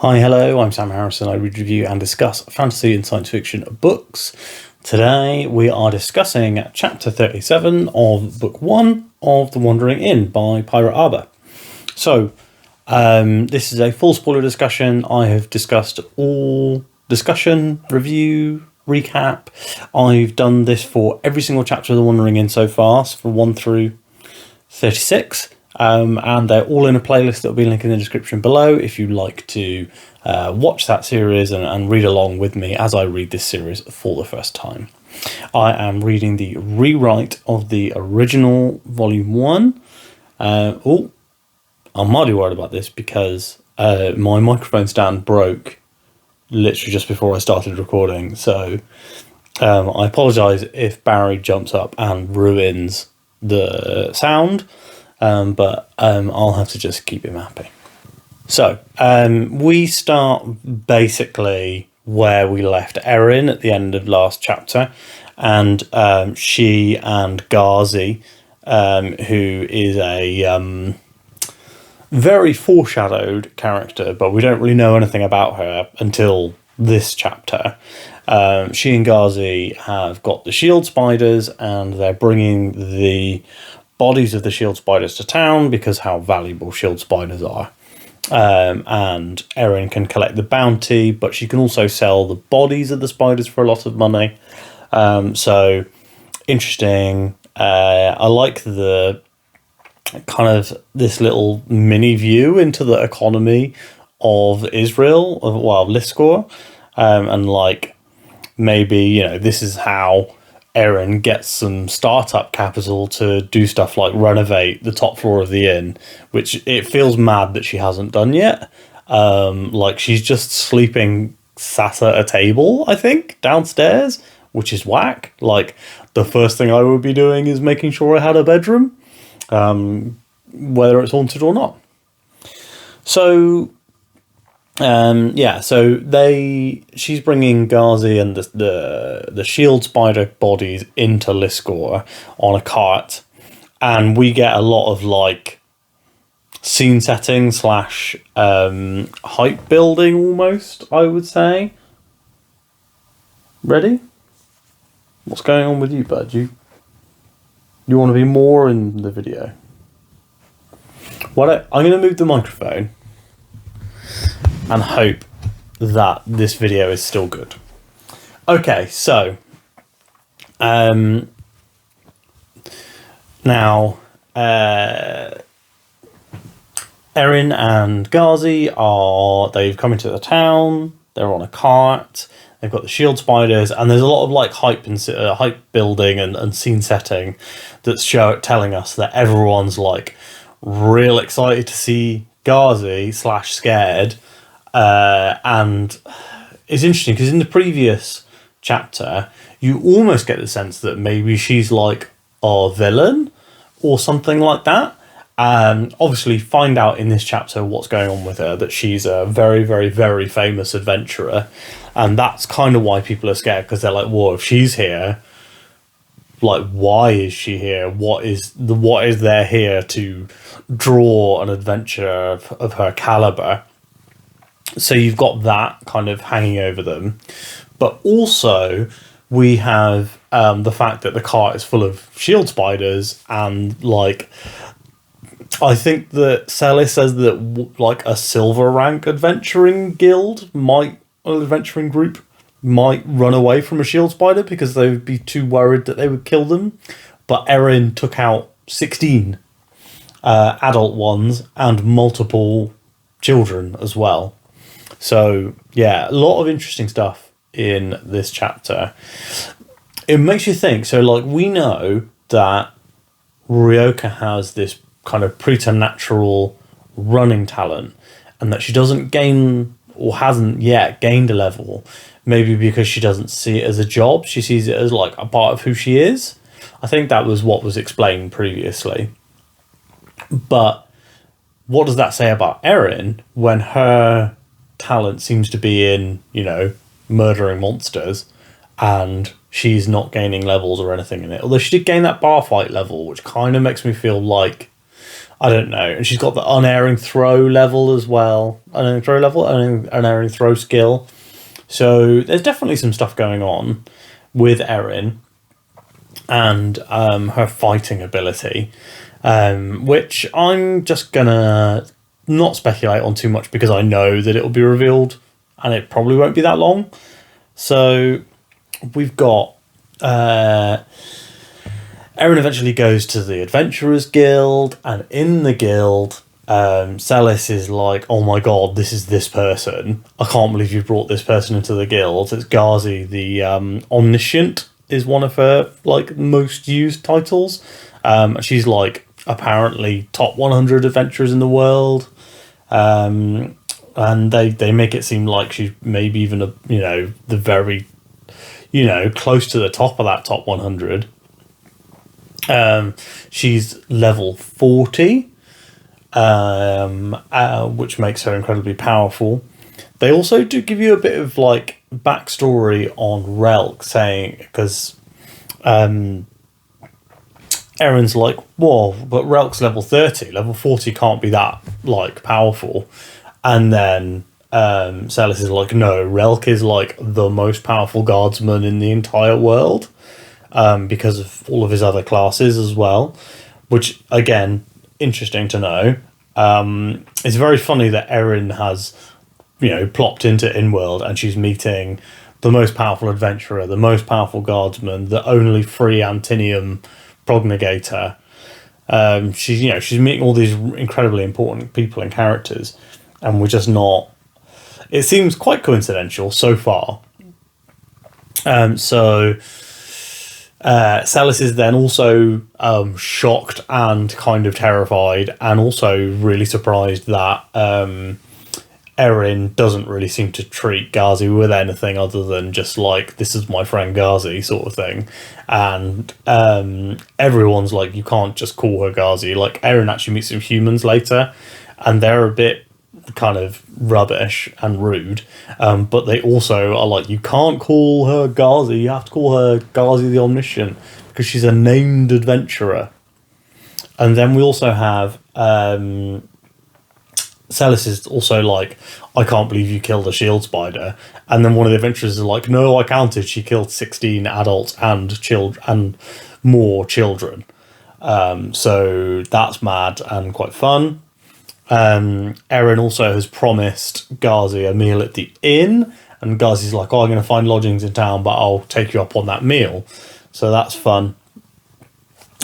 Hi, hello, I'm Sam Harrison. I read, review, and discuss fantasy and science fiction books. Today we are discussing chapter 37 of book 1 of The Wandering Inn by Pirate Arbor. So, this is a full spoiler discussion. I have discussed all discussion, review, recap. I've done this for every single chapter of The Wandering Inn so far, so from 1 through 36. And they're all in a playlist that will be linked in the description below if you'd like to watch that series and read along with me as I read this series for the first time. I am reading the rewrite of the original volume 1. I'm mighty worried about this because my microphone stand broke literally just before I started recording. So I apologise if Barry jumps up and ruins the sound. But I'll have to just keep him happy. So, we start basically where we left Erin at the end of last chapter, and she and Ghazi, who is a very foreshadowed character, but we don't really know anything about her until this chapter. She and Ghazi have got the shield spiders, and they're bringing the bodies of the shield spiders to town because how valuable shield spiders are. And Erin can collect the bounty, but she can also sell the bodies of the spiders for a lot of money. So interesting. I like the kind of this little mini view into the economy of Israel, of Liscor, and like maybe, this is how Erin gets some startup capital to do stuff like renovate the top floor of the inn, which it feels mad that she hasn't done yet. Like she's just sleeping sat at a table, I think, downstairs, which is whack. Like the first thing I would be doing is making sure I had a bedroom, whether it's haunted or not. So she's bringing Ghazi and the shield spider bodies into Liscor on a cart, and we get a lot of like scene setting / hype building almost, I would say. Ready? What's going on with you, bud? You want to be more in the video? I'm going to move the microphone and hope that this video is still good. Okay, so now Erin and Ghazi they've come into the town, they're on a cart, they've got the shield spiders, and there's a lot of like hype building and scene setting that's telling us that everyone's like real excited to see Ghazi / scared. And it's interesting because in the previous chapter, you almost get the sense that maybe she's like a villain or something like that. Obviously find out in this chapter what's going on with her, that she's a very, very, very famous adventurer. And that's kind of why people are scared, because they're like, whoa, if she's here, like, why is she here? What is there here to draw an adventure of her caliber? So you've got that kind of hanging over them. But also we have the fact that the cart is full of shield spiders, and like I think that Sally says that like a silver rank adventuring group might run away from a shield spider because they would be too worried that they would kill them. But Erin took out 16 adult ones and multiple children as well. So, yeah, a lot of interesting stuff in this chapter. It makes you think. So, like, we know that Ryoka has this kind of preternatural running talent, and that she doesn't gain or hasn't yet gained a level, maybe because she doesn't see it as a job. She sees it as, like, a part of who she is. I think that was what was explained previously. But what does that say about Erin when her talent seems to be in, murdering monsters, and she's not gaining levels or anything in it? Although she did gain that bar fight level, which kind of makes me feel like I don't know. And she's got the unerring throw level as well. Unerring throw level, unerring throw skill. So there's definitely some stuff going on with Erin and her fighting ability, which I'm just gonna not speculate on too much because I know that it will be revealed and it probably won't be that long. So we've got Erin eventually goes to the Adventurers Guild, and in the guild, Celis is like, "Oh my god, this is this person! I can't believe you brought this person into the guild." It's Ghazi, the Omniscient, is one of her like most used titles. She's like apparently top 100 adventurers in the world, and they make it seem like she's maybe even the very close to the top of that top 100. She's level 40, which makes her incredibly powerful. They also do give you a bit of like backstory on Relk, saying because Erin's like, whoa, but Relk's level 30, level 40 can't be that like powerful. And then Celis is like, no, Relk is like the most powerful guardsman in the entire world. Because of all of his other classes as well, which again, interesting to know. It's very funny that Erin has, plopped into Inworld and she's meeting the most powerful adventurer, the most powerful guardsman, the only free Antinium prognigator. She's meeting all these incredibly important people and characters, and we're just not. It seems quite coincidental so far. Celis is then also shocked and kind of terrified, and also really surprised that Erin doesn't really seem to treat Ghazi with anything other than just like, this is my friend Ghazi sort of thing. And everyone's like, you can't just call her Ghazi. Like, Erin actually meets some humans later, and they're a bit kind of rubbish and rude, but they also are like, you can't call her Ghazi, you have to call her Ghazi the Omniscient because she's a named adventurer. And then we also have Celis is also like, I can't believe you killed a shield spider. And then one of the adventurers is like, no, I counted, she killed 16 adults and more children. So that's mad and quite fun. Erin also has promised Ghazi a meal at the inn, and Ghazi's like, I'm going to find lodgings in town, but I'll take you up on that meal. So that's fun.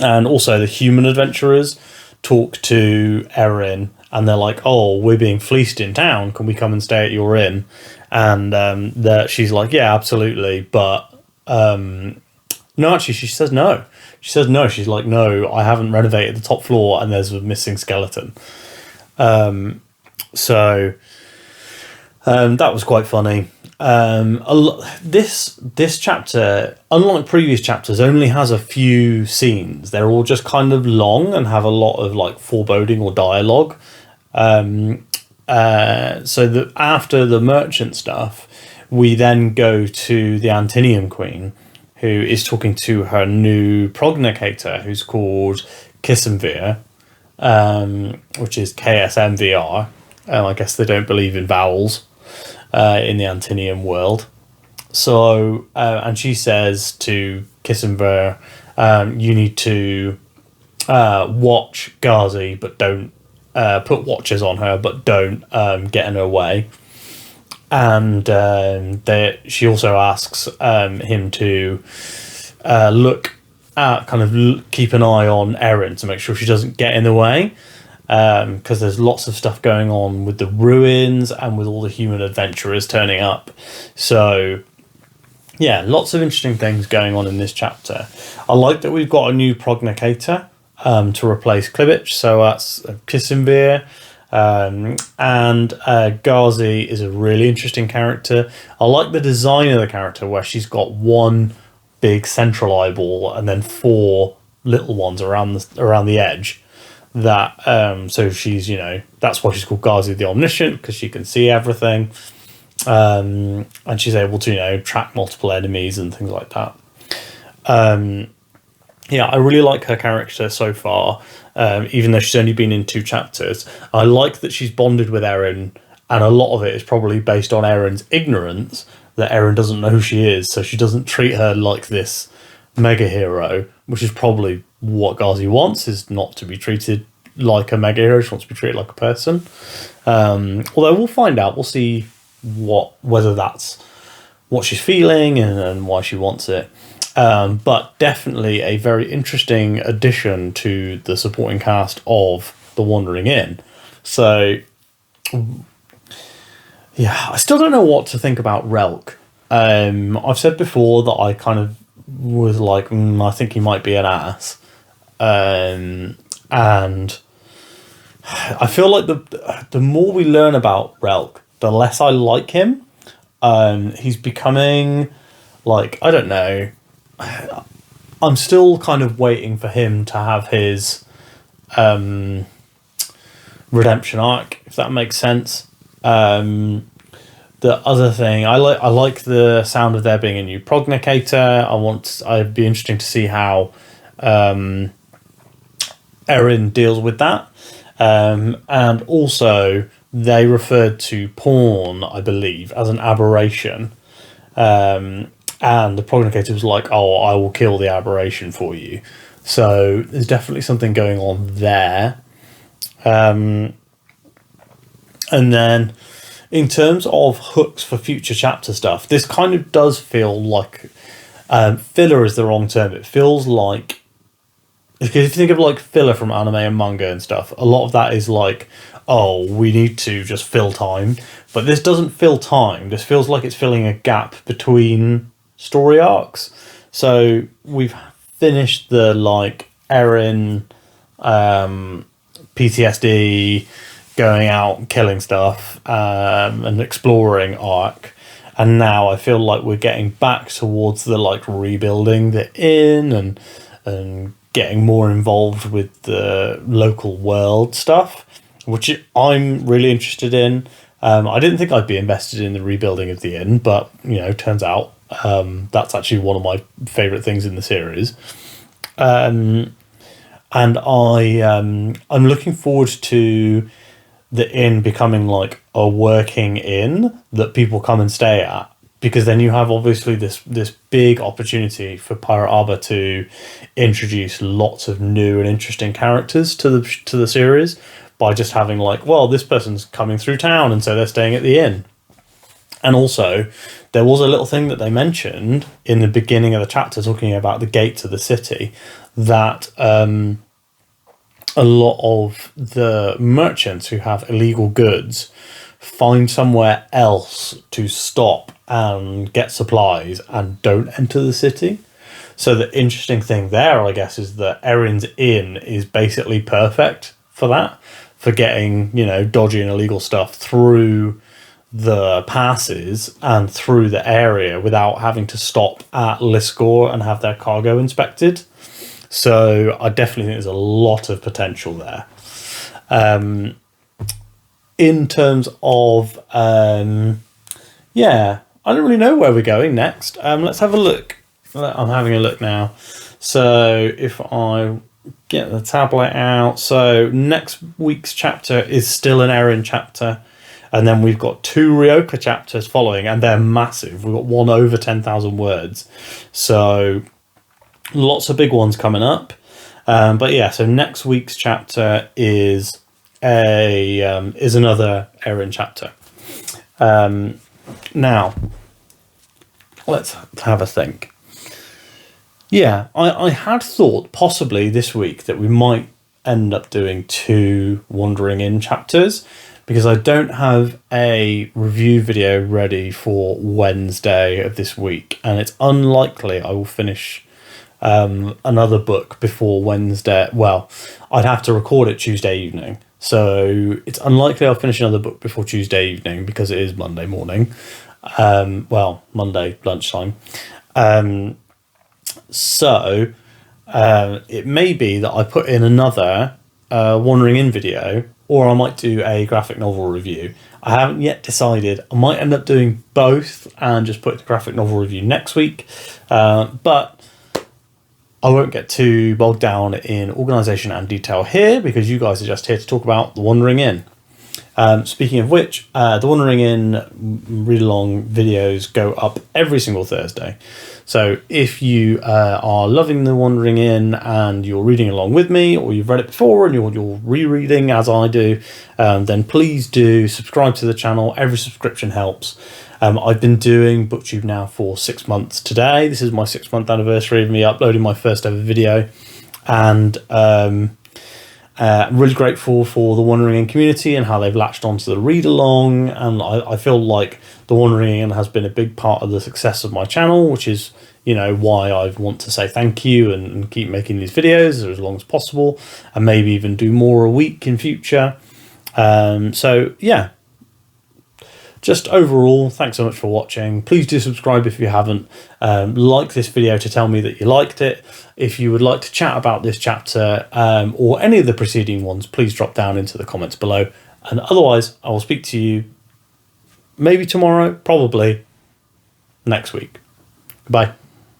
And also the human adventurers talk to Erin, and they're like, oh, we're being fleeced in town, can we come and stay at your inn? And she's like, yeah, absolutely, but no, actually she says no. She's like, no, I haven't renovated the top floor and there's a missing skeleton. So that was quite funny. This chapter, unlike previous chapters, only has a few scenes. They're all just kind of long and have a lot of like foreboding or dialogue. So that after the merchant stuff, we then go to the Antinium Queen, who is talking to her new prognigator, who's called Kissenvir. Which is KSMVR. I guess they don't believe in vowels in the Antinium world. So, and she says to Kissenver, you need to watch Ghazi, but don't put watchers on her, but don't get in her way. And she also asks him to keep an eye on Erin to make sure she doesn't get in the way, because there's lots of stuff going on with the ruins and with all the human adventurers turning up. So yeah, lots of interesting things going on in this chapter. I like that we've got a new prognigator to replace Klibich, so that's Kissenvir. And Ghazi is a really interesting character. I like the design of the character where she's got one big central eyeball and then four little ones around the edge. That so she's that's why she's called Ghazi the Omniscient, because she can see everything, and she's able to track multiple enemies and things like that. yeah, I really like her character so far, even though she's only been in 2 chapters. I like that she's bonded with Erin, and a lot of it is probably based on Erin's ignorance, that Erin doesn't know who she is, so she doesn't treat her like this mega hero, which is probably what Ghazi wants, is not to be treated like a mega hero. She wants to be treated like a person. Although we'll find out, we'll see whether that's what she's feeling and why she wants it. But definitely a very interesting addition to the supporting cast of The Wandering Inn. So, yeah, I still don't know what to think about Relk. I've said before that I kind of was like, I think he might be an ass. And I feel like the more we learn about Relk, the less I like him. He's becoming, like, I don't know. I'm still kind of waiting for him to have his redemption arc, if that makes sense. The other thing, I like the sound of there being a new prognicator. I'd be interesting to see how Erin deals with that. And also, they referred to porn, I believe, as an aberration. And the prognicator was like, oh, I will kill the aberration for you. So there's definitely something going on there. And then in terms of hooks for future chapter stuff, this kind of does feel like filler is the wrong term. It feels like, because if you think of like filler from anime and manga and stuff, a lot of that is like, oh, we need to just fill time. But this doesn't fill time. This feels like it's filling a gap between story arcs. So we've finished the like Erin PTSD, going out and killing stuff and exploring arc, and now I feel like we're getting back towards the like rebuilding the inn and getting more involved with the local world stuff, which I'm really interested in. I didn't think I'd be invested in the rebuilding of the inn, but turns out that's actually one of my favourite things in the series. And I'm looking forward to the inn becoming like a working inn that people come and stay at, because then you have obviously this big opportunity for Pirate Arbor to introduce lots of new and interesting characters to the series by just having like, well, this person's coming through town and so they're staying at the inn. And also, there was a little thing that they mentioned in the beginning of the chapter talking about the gate to the city, that a lot of the merchants who have illegal goods find somewhere else to stop and get supplies and don't enter the city. So the interesting thing there, I guess, is that Erin's Inn is basically perfect for that, for getting, dodgy and illegal stuff through the passes and through the area without having to stop at Liscor and have their cargo inspected. So I definitely think there's a lot of potential there. In terms of, I don't really know where we're going next. Let's have a look. I'm having a look now. So if I get the tablet out, so next week's chapter is still an Erin chapter. And then we've got 2 Ryoka chapters following, and they're massive. We've got one over 10,000 words. So lots of big ones coming up. But yeah, so next week's chapter is another Erin chapter. Now, let's have a think. Yeah, I had thought possibly this week that we might end up doing 2 Wandering Inn chapters, because I don't have a review video ready for Wednesday of this week, and it's unlikely I will finish another book before Wednesday. Well, I'd have to record it Tuesday evening, so it's unlikely I'll finish another book before Tuesday evening, because it is Monday morning. Monday lunchtime. So it may be that I put in another Wandering Inn video, or I might do a graphic novel review. I haven't yet decided. I might end up doing both and just put the graphic novel review next week. But I won't get too bogged down in organisation and detail here because you guys are just here to talk about The Wandering Inn. Speaking of which, The Wandering Inn read-along videos go up every single Thursday. So if you are loving The Wandering Inn and you're reading along with me, or you've read it before and you're rereading as I do, then please do subscribe to the channel. Every subscription helps. I've been doing BookTube now for 6 months today. This is my 6-month anniversary of me uploading my first ever video. And I'm really grateful for the Wandering Inn community and how they've latched onto the read along. And I feel like the Wandering Inn has been a big part of the success of my channel, which is, you know, why I want to say thank you and keep making these videos as long as possible, and maybe even do more a week in future. So yeah, just overall, thanks so much for watching. Please do subscribe if you haven't. Like this video to tell me that you liked it. If you would like to chat about this chapter or any of the preceding ones, please drop down into the comments below. And otherwise, I will speak to you maybe tomorrow, probably next week. Goodbye.